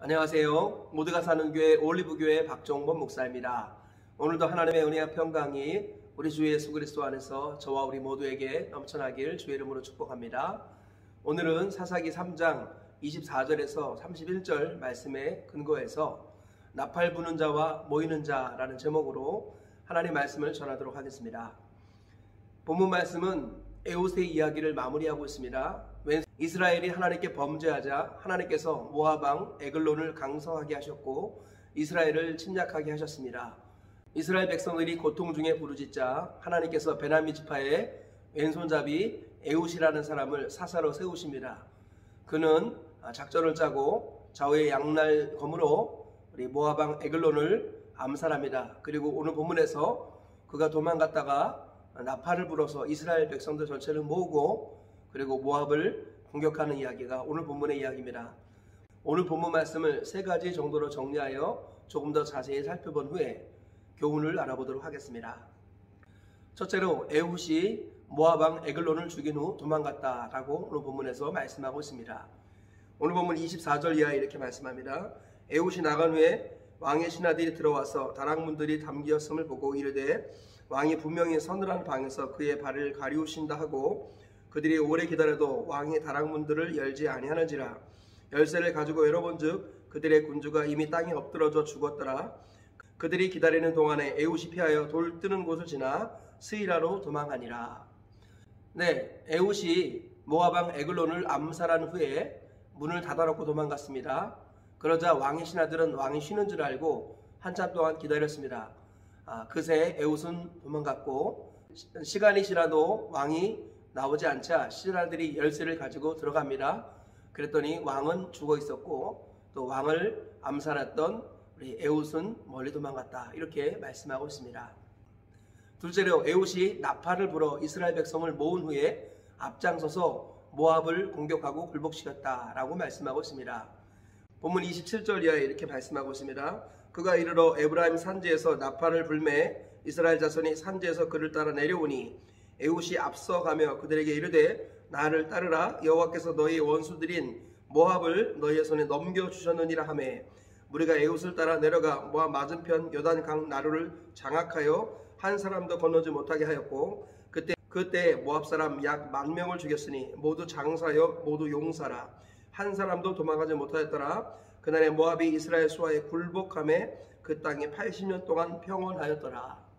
안녕하세요. 모두가 사는 교회 올리브교회 박종범 목사입니다. 오늘도 하나님의 은혜와 평강이 우리 주 예수 그리스도 안에서 저와 우리 모두에게 넘쳐나길 주의 이름으로 축복합니다. 오늘은 사사기 3장 24절에서 31절 말씀에 근거해서 나팔 부는 자와 모이는 자라는 제목으로 하나님 말씀을 전하도록 하겠습니다. 본문 말씀은 에훗의 이야기를 마무리하고 있습니다. 이스라엘이 하나님께 범죄하자 하나님께서 모압 왕 에글론을 강성하게 하셨고 이스라엘을 침략하게 하셨습니다. 이스라엘 백성들이 고통 중에 부르짖자 하나님께서 베냐민 지파의 왼손잡이 에훗이라는 사람을 사사로 세우십니다. 그는 작전을 짜고 좌우의 양날 검으로 우리 모압 왕 에글론을 암살합니다. 그리고 오늘 본문에서 그가 도망갔다가 나팔을 불어서 이스라엘 백성들 전체를 모으고 그리고 모압을 공격하는 이야기가 오늘 본문의 이야기입니다. 오늘 본문 말씀을 세 가지 정도로 정리하여 조금 더 자세히 살펴본 후에 교훈을 알아보도록 하겠습니다. 첫째로 에훗이 모압 왕 에글론을 죽인 후 도망갔다라고 오늘 본문에서 말씀하고 있습니다. 오늘 본문 24절 이하에 이렇게 말씀합니다. 에훗이 나간 후에 왕의 신하들이 들어와서 다락문들이 담기었음을 보고 이르되 왕이 분명히 서늘한 방에서 그의 발을 가리우신다 하고 그들이 오래 기다려도 왕이 다락문들을 열지 아니하는지라. 열쇠를 가지고 열어본즉 그들의 군주가 이미 땅에 엎드러져 죽었더라. 그들이 기다리는 동안에 에훗이 피하여 돌 뜨는 곳을 지나 스이라로 도망하니라. 에훗이 모압 왕 에글론을 암살한 후에 문을 닫아놓고 도망갔습니다. 그러자 왕의 신하들은 왕이 쉬는 줄 알고 한참 동안 기다렸습니다. 그새 에훗은 도망갔고 시간이 지나도 왕이 나오지 않자 신하들이 열쇠를 가지고 들어갑니다. 그랬더니 왕은 죽어 있었고 또 왕을 암살했던 우리 에훗은 멀리 도망갔다. 이렇게 말씀하고 있습니다. 둘째로 에훗이 나팔을 불어 이스라엘 백성을 모은 후에 앞장서서 모압을 공격하고 굴복시켰다라고 말씀하고 있습니다. 본문 27절 이하에 이렇게 말씀하고 있습니다. 그가 이르러 에브라임 산지에서 나팔을 불매 이스라엘 자손이 산지에서 그를 따라 내려오니 에훗이 앞서가며 그들에게 이르되 나를 따르라. 여호와께서 너희 원수들인 모압을 너희의 손에 넘겨주셨느니라 하매 우리가 에훗을 따라 내려가 모압 맞은편 요단강 나루를 장악하여 한 사람도 건너지 못하게 하였고 그때 모압 사람 약 10,000명을 죽였으니 모두 장사여 모두 용사라. 한 사람도 도망가지 못하였더라. 그날에 모압이 이스라엘 수하에 굴복하며 그 땅에 80년 동안 평온하였더라.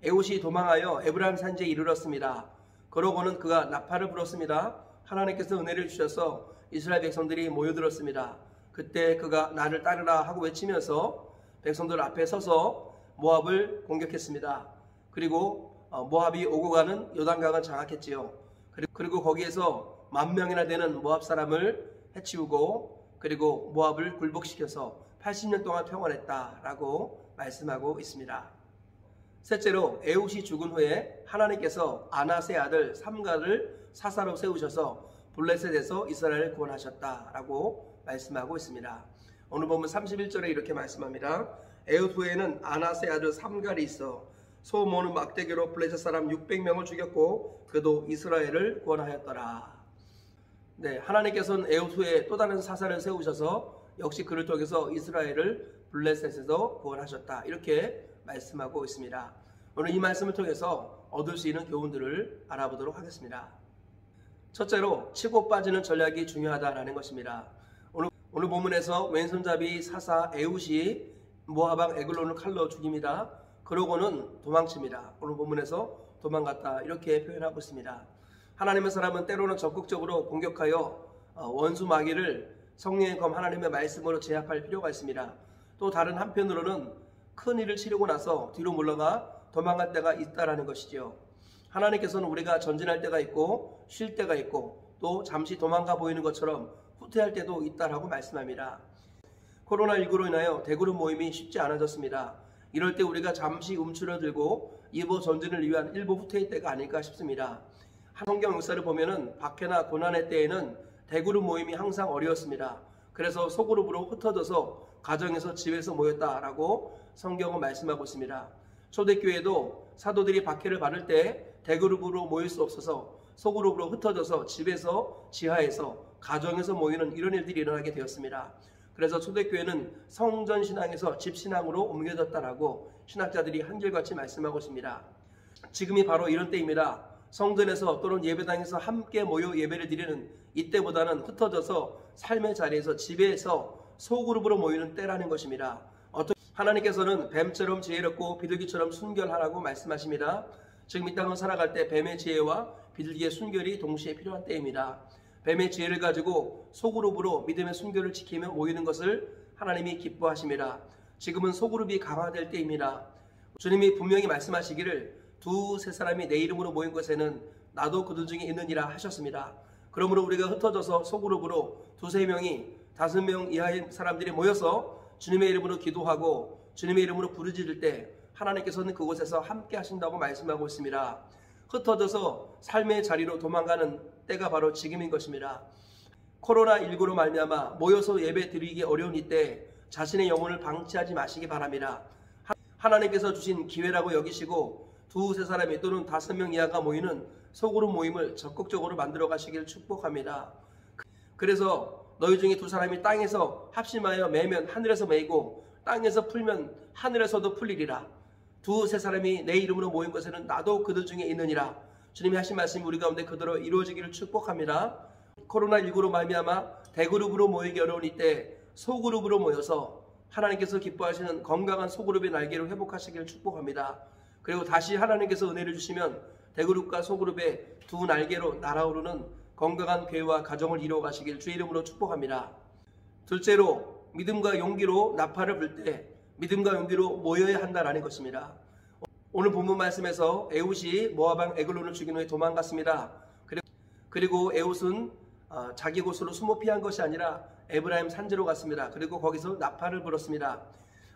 에훗이 도망하여 에브라임 산지에 이르렀습니다. 그러고는 그가 나팔을 불었습니다. 하나님께서 은혜를 주셔서 이스라엘 백성들이 모여들었습니다. 그때 그가 나를 따르라 하고 외치면서 백성들 앞에 서서 모압을 공격했습니다. 그리고 모압이 오고 가는 요단강을 장악했지요. 그리고 거기에서 10,000명이나 되는 모압 사람을 해치우고 그리고 모압을 굴복시켜서 80년 동안 평온했다라고 말씀하고 있습니다. 셋째로 에훗이 죽은 후에 하나님께서 아낫의 아들 삼갈을 사사로 세우셔서 블레셋에서 이스라엘을 구원하셨다라고 말씀하고 있습니다. 오늘 보면 31절에 이렇게 말씀합니다. 에훗 후에는 아낫의 아들 삼갈이 있어 소 모는 막대기로 블레셋 사람 600명을 죽였고 그도 이스라엘을 구원하였더라. 하나님께서는 에훗 후에 또 다른 사사를 세우셔서 역시 그를 통해서 이스라엘을 블레셋에서 구원하셨다. 이렇게 말씀하고 있습니다. 오늘 이 말씀을 통해서 얻을 수 있는 교훈들을 알아보도록 하겠습니다. 첫째로 치고 빠지는 전략이 중요하다라는 것입니다. 오늘 본문에서 왼손잡이 사사 에훗이 모압 왕 에글론을 칼로 죽입니다. 그러고는 도망칩니다. 오늘 본문에서 도망갔다 이렇게 표현하고 있습니다. 하나님의 사람은 때로는 적극적으로 공격하여 원수 마귀를 성령의 검 하나님의 말씀으로 제압할 필요가 있습니다. 또 다른 한편으로는 큰 일을 치르고 나서 뒤로 물러가 도망갈 때가 있다라는 것이지요. 하나님께서는 우리가 전진할 때가 있고 쉴 때가 있고 또 잠시 도망가 보이는 것처럼 후퇴할 때도 있다라고 말씀합니다. 코로나19로 인하여 대그룹 모임이 쉽지 않아졌습니다. 이럴 때 우리가 잠시 움츠러들고 이보 전진을 위한 일부 후퇴의 때가 아닐까 싶습니다. 성경 역사를 보면은 박해나 고난의 때에는 대그룹 모임이 항상 어려웠습니다. 그래서 소그룹으로 흩어져서 가정에서 집에서 모였다라고 성경은 말씀하고 있습니다. 초대교회도 사도들이 박해를 받을 때 대그룹으로 모일 수 없어서 소그룹으로 흩어져서 집에서 지하에서 가정에서 모이는 이런 일들이 일어나게 되었습니다. 그래서 초대교회는 성전 신앙에서 집 신앙으로 옮겨졌다라고 신학자들이 한결같이 말씀하고 있습니다. 지금이 바로 이런 때입니다. 성전에서 또는 예배당에서 함께 모여 예배를 드리는 이때보다는 흩어져서 삶의 자리에서 집에서 소그룹으로 모이는 때라는 것입니다. 하나님께서는 뱀처럼 지혜롭고 비둘기처럼 순결하라고 말씀하십니다. 지금 이 땅을 살아갈 때 뱀의 지혜와 비둘기의 순결이 동시에 필요한 때입니다. 뱀의 지혜를 가지고 소그룹으로 믿음의 순결을 지키며 모이는 것을 하나님이 기뻐하십니다. 지금은 소그룹이 강화될 때입니다. 주님이 분명히 말씀하시기를 두세 사람이 내 이름으로 모인 것에는 나도 그들 중에 있느니라 하셨습니다. 그러므로 우리가 흩어져서 소그룹으로 두세 명이 5명 이하의 사람들이 모여서 주님의 이름으로 기도하고 주님의 이름으로 부르짖을 때 하나님께서는 그곳에서 함께 하신다고 말씀하고 있습니다. 흩어져서 삶의 자리로 도망가는 때가 바로 지금인 것입니다. 코로나19로 말미암아 모여서 예배 드리기 어려운 이때 자신의 영혼을 방치하지 마시기 바랍니다. 하나님께서 주신 기회라고 여기시고 두세 사람이 또는 5명 이하가 모이는 소그룹 모임을 적극적으로 만들어 가시길 축복합니다. 그래서 너희 중에 2사람이 땅에서 합심하여 매면 하늘에서 매이고 땅에서 풀면 하늘에서도 풀리리라. 두세 사람이 내 이름으로 모인 것에는 나도 그들 중에 있느니라. 주님이 하신 말씀이 우리 가운데 그대로 이루어지기를 축복합니다. 코로나19로 말미암아 대그룹으로 모이기 어려운 이때 소그룹으로 모여서 하나님께서 기뻐하시는 건강한 소그룹의 날개로 회복하시기를 축복합니다. 그리고 다시 하나님께서 은혜를 주시면 대그룹과 소그룹의 두 날개로 날아오르는 건강한 교회와 가정을 이루어 가시길 주의 이름으로 축복합니다. 둘째로 믿음과 용기로 나팔을 불 때 믿음과 용기로 모여야 한다라는 것입니다. 오늘 본문 말씀에서 에훗이 모압 왕 에글론을 죽인 후에 도망갔습니다. 그리고 에훗은 자기 곳으로 숨어 피한 것이 아니라 에브라임 산지로 갔습니다. 그리고 거기서 나팔을 불었습니다.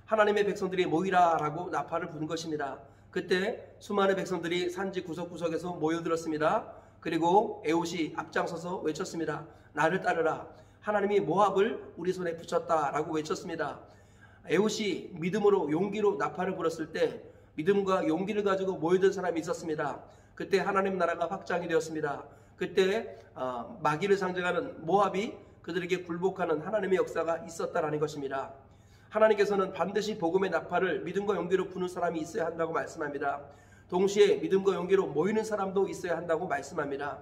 하나님의 백성들이 모이라 라고 나팔을 부른 것입니다. 그때 수많은 백성들이 산지 구석구석에서 모여들었습니다. 그리고 에훗이 앞장서서 외쳤습니다. 나를 따르라. 하나님이 모압을 우리 손에 붙였다라고 외쳤습니다. 에훗이 믿음으로 용기로 나팔을 불었을 때 믿음과 용기를 가지고 모여든 사람이 있었습니다. 그때 하나님 나라가 확장이 되었습니다. 그때 마귀를 상징하는 모압이 그들에게 굴복하는 하나님의 역사가 있었다라는 것입니다. 하나님께서는 반드시 복음의 나팔을 믿음과 용기로 부는 사람이 있어야 한다고 말씀합니다. 동시에 믿음과 용기로 모이는 사람도 있어야 한다고 말씀합니다.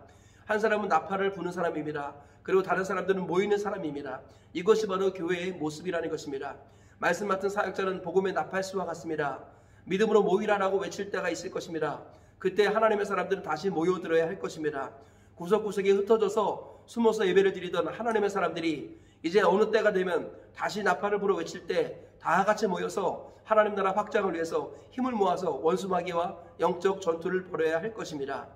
한 사람은 나팔을 부는 사람입니다. 그리고 다른 사람들은 모이는 사람입니다. 이것이 바로 교회의 모습이라는 것입니다. 말씀 맡은 사역자는 복음의 나팔수와 같습니다. 믿음으로 모이라라고 외칠 때가 있을 것입니다. 그때 하나님의 사람들은 다시 모여들어야 할 것입니다. 구석구석에 흩어져서 숨어서 예배를 드리던 하나님의 사람들이 이제 어느 때가 되면 다시 나팔을 불어 외칠 때 다 같이 모여서 하나님 나라 확장을 위해서 힘을 모아서 원수 마귀와 영적 전투를 벌여야 할 것입니다.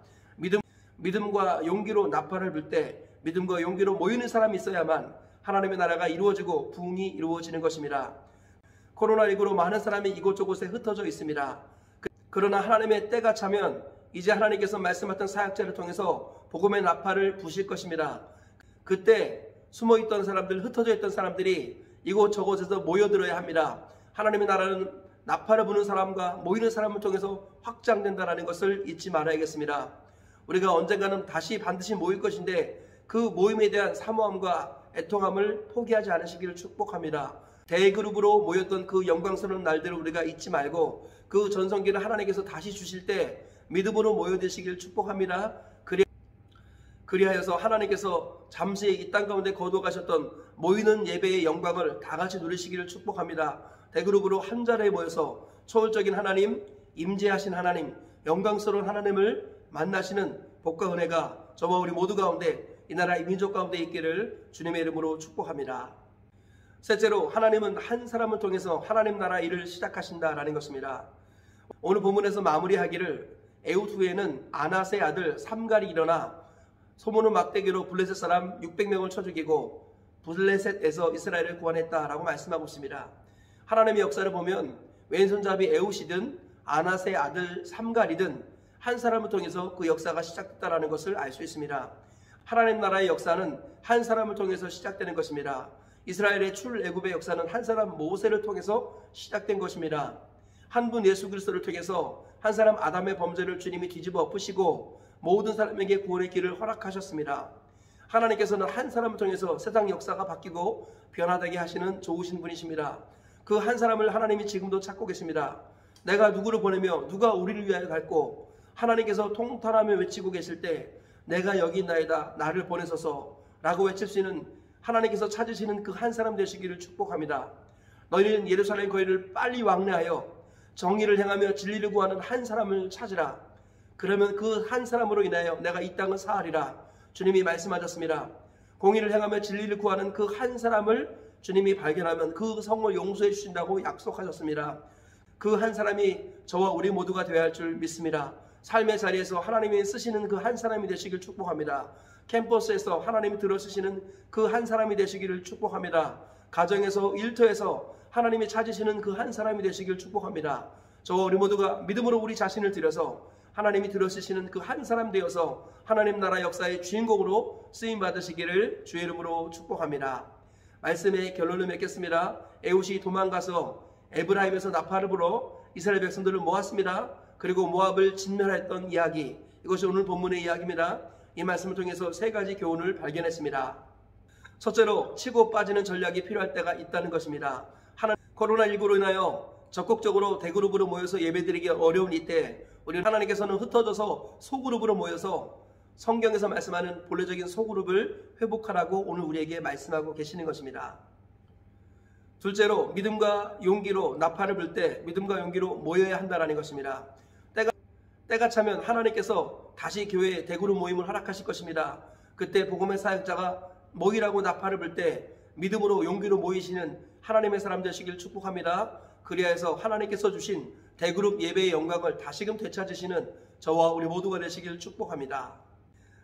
믿음과 용기로 나팔을 불 때 믿음과 용기로 모이는 사람이 있어야만 하나님의 나라가 이루어지고 부흥이 이루어지는 것입니다. 코로나19로 많은 사람이 이곳저곳에 흩어져 있습니다. 그러나 하나님의 때가 차면 이제 하나님께서 말씀하셨던 사역자를 통해서 복음의 나팔을 부실 것입니다. 그때 숨어있던 사람들, 흩어져 있던 사람들이 이곳저곳에서 모여들어야 합니다. 하나님의 나라는 나팔을 부는 사람과 모이는 사람을 통해서 확장된다는 것을 잊지 말아야겠습니다. 우리가 언젠가는 다시 반드시 모일 것인데 그 모임에 대한 사모함과 애통함을 포기하지 않으시기를 축복합니다. 대그룹으로 모였던 그 영광스러운 날들을 우리가 잊지 말고 그 전성기를 하나님께서 다시 주실 때 믿음으로 모여드시기를 축복합니다. 그리하여서 하나님께서 잠시 이 땅 가운데 거두어가셨던 모이는 예배의 영광을 다 같이 누리시기를 축복합니다. 대그룹으로 한 자리에 모여서 초월적인 하나님, 임재하신 하나님, 영광스러운 하나님을 만나시는 복과 은혜가 저와 우리 모두 가운데 이 나라 이 민족 가운데 있기를 주님의 이름으로 축복합니다. 셋째로 하나님은 한 사람을 통해서 하나님 나라 일을 시작하신다라는 것입니다. 오늘 본문에서 마무리하기를 에훗 후에는 아낫의 아들 삼갈이 일어나 소문은 막대기로 블레셋 사람 600명을 쳐 죽이고 블레셋에서 이스라엘을 구원했다라고 말씀하고 있습니다. 하나님의 역사를 보면 왼손잡이 에훗이든 아낫의 아들 삼갈이든 한 사람을 통해서 그 역사가 시작됐다는 것을 알 수 있습니다. 하나님 나라의 역사는 한 사람을 통해서 시작되는 것입니다. 이스라엘의 출애굽의 역사는 한 사람 모세를 통해서 시작된 것입니다. 한 분 예수 그리스도를 통해서 한 사람 아담의 범죄를 주님이 뒤집어 엎으시고 모든 사람에게 구원의 길을 허락하셨습니다. 하나님께서는 한 사람을 통해서 세상 역사가 바뀌고 변화되게 하시는 좋으신 분이십니다. 그 한 사람을 하나님이 지금도 찾고 계십니다. 내가 누구를 보내며 누가 우리를 위하여 갈고, 하나님께서 통탄하며 외치고 계실 때 내가 여기 있나이다 나를 보내소서 라고 외칠 수 있는 하나님께서 찾으시는 그 한 사람 되시기를 축복합니다. 너희는 예루살렘 거리를 빨리 왕래하여 정의를 행하며 진리를 구하는 한 사람을 찾으라. 그러면 그 한 사람으로 인하여 내가 이 땅을 사하리라. 주님이 말씀하셨습니다. 공의를 행하며 진리를 구하는 그 한 사람을 주님이 발견하면 그 성을 용서해 주신다고 약속하셨습니다. 그 한 사람이 저와 우리 모두가 되어야 할 줄 믿습니다. 삶의 자리에서 하나님이 쓰시는 그 한 사람이 되시길 축복합니다. 캠퍼스에서 하나님이 들어쓰시는 그 한 사람이 되시기를 축복합니다. 가정에서, 일터에서 하나님이 찾으시는 그 한 사람이 되시길 축복합니다. 저와 우리 모두가 믿음으로 우리 자신을 들여서 하나님이 들어쓰시는 그 한 사람 되어서 하나님 나라 역사의 주인공으로 쓰임 받으시기를 주의 이름으로 축복합니다. 말씀의 결론을 맺겠습니다. 에훗이 도망가서 에브라임에서 나팔을 불어 이스라엘 백성들을 모았습니다. 그리고 모압을 진멸했던 이야기, 이것이 오늘 본문의 이야기입니다. 이 말씀을 통해서 세 가지 교훈을 발견했습니다. 첫째로 치고 빠지는 전략이 필요할 때가 있다는 것입니다. 코로나19로 인하여 적극적으로 대그룹으로 모여서 예배드리기 어려운 이때 우리 하나님께서는 흩어져서 소그룹으로 모여서 성경에서 말씀하는 본래적인 소그룹을 회복하라고 오늘 우리에게 말씀하고 계시는 것입니다. 둘째로 믿음과 용기로 나팔을 불 때 믿음과 용기로 모여야 한다는 것입니다. 때가 차면 하나님께서 다시 교회에 대그룹 모임을 허락하실 것입니다. 그때 복음의 사역자가 모이라고 나팔을 불 때 믿음으로 용기로 모이시는 하나님의 사람 되시길 축복합니다. 그리하여서 하나님께서 주신 대그룹 예배의 영광을 다시금 되찾으시는 저와 우리 모두가 되시길 축복합니다.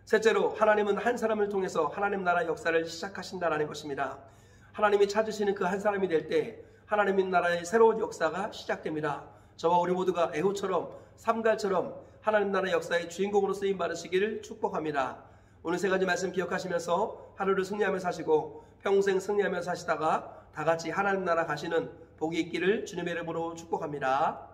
셋째로 하나님은 한 사람을 통해서 하나님 나라 역사를 시작하신다는 것입니다. 하나님이 찾으시는 그 한 사람이 될 때 하나님 나라의 새로운 역사가 시작됩니다. 저와 우리 모두가 에훗처럼 삼갈처럼 하나님 나라 역사의 주인공으로 쓰임 받으시기를 축복합니다. 오늘 세 가지 말씀 기억하시면서 하루를 승리하며 사시고 평생 승리하며 사시다가 다 같이 하나님 나라 가시는 복이 있기를 주님의 이름으로 축복합니다.